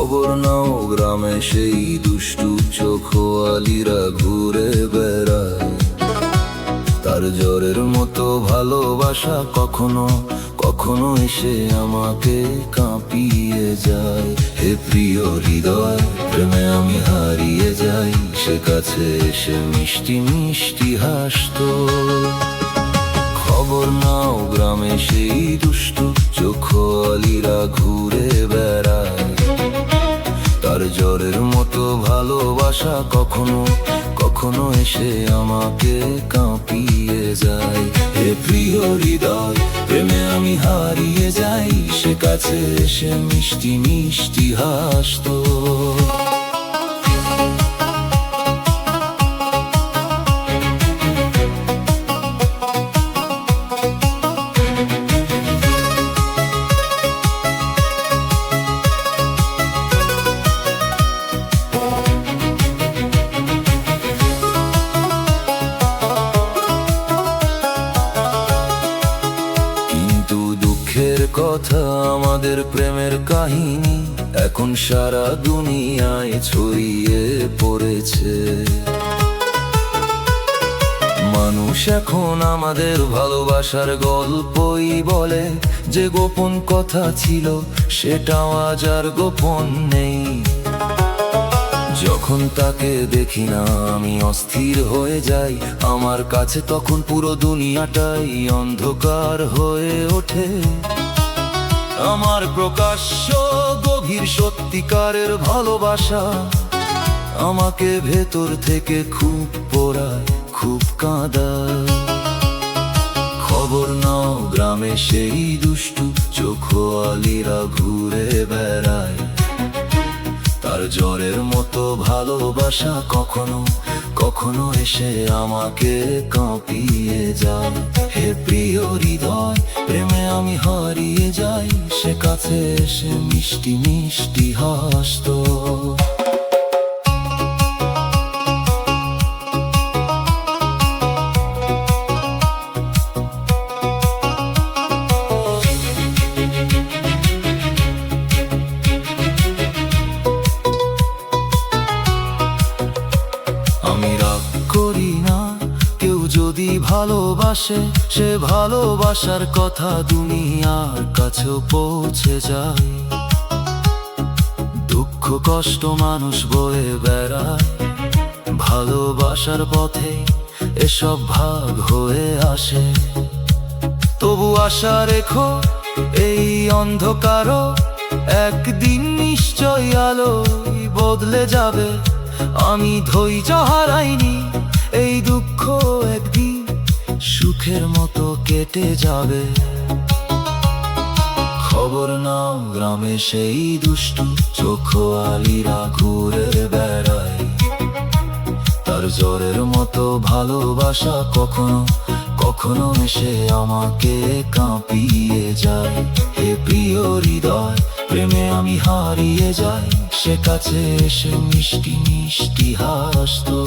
খবর নাও গ্রামে সেই দুষ্টু চোখওয়ালিরা ঘুরে বেড়ায়। তার জ্বরের মতো ভালোবাসা কখনো কখনো এসে আমাকে কাঁপিয়ে যায়। হে প্রিয় হৃদয়, প্রেমে আমি হারিয়ে যাই। সে কাছে এসে মিষ্টি মিষ্টি হাসতো। খবর নাও গ্রামে সেই দুষ্টু চোখওয়ালিরা ঘুরে বেড়ায়। তার জ্বরের মতো ভালোবাসা কখনো কখনো এসে আমাকে কাঁপিয়ে যায়। হে প্রিয় হৃদয়, প্রেমে আমি হারিয়ে যাই। সে কাছে এসে মিষ্টি মিষ্টি হাসতো। কথা আমাদের প্রেমের কাহিনী এখন সারা দুনিয়ায় ছড়িয়ে পড়েছে। মানুষ এখন আমাদের ভালোবাসার গল্পই বলে। যে গোপন কথা ছিল সেটাও আজ আর গোপন নেই। যখন তাকে দেখি না আমি অস্থির হয়ে যাই। আমার কাছে তখন পুরো দুনিয়াটাই অন্ধকার হয়ে ওঠে। আমার প্রকাশ্য গভীর সত্যিকারের ভালোবাসা আমাকে ভেতর থেকে খুব পোড়ায়, খুব কাঁদায়। খবর নাও গ্রামে সেই দুষ্টু চোখওয়ালিরা ঘুরে বেড়ায়। তার জ্বরের মতো ভালোবাসা কখনো কখনো এসে আমাকে কাঁপিয়ে যায়। হে প্রিয় হৃদয়, প্রেমে আমি হারিয়ে যাই। সে কাছে এসে মিষ্টি মিষ্টি হাসতো। আমি রাগ করি না, কেউ যদি ভালোবাসে সে ভালোবাসার কথা দুনিয়ার কাছেও পৌঁছে যায়। দুঃখ কষ্ট মানুষ বয়ে বেড়ায়, ভালোবাসার পথে এসব ভাগ হয়ে আসে। তবু আশা রেখো এই অন্ধকারও একদিন নিশ্চয় আলোয় বদলে যাবে। আমি ধৈর্য হারাইনি, এই দুঃখ একদিন সুখের মতো কেটে যাবে। খবর নাও গ্রামে সেই দুষ্টু চোখওয়ালিরা ঘুরে বেড়ায়। তার জ্বরের মতো ভালোবাসা কখনো কখনো এসে আমাকে কাঁপিয়ে যায়। হে প্রিয় হৃদয়, প্রেমে আমি হারিয়ে যাই। সে কাছে এসে মিষ্টি মিষ্টি হাসতো।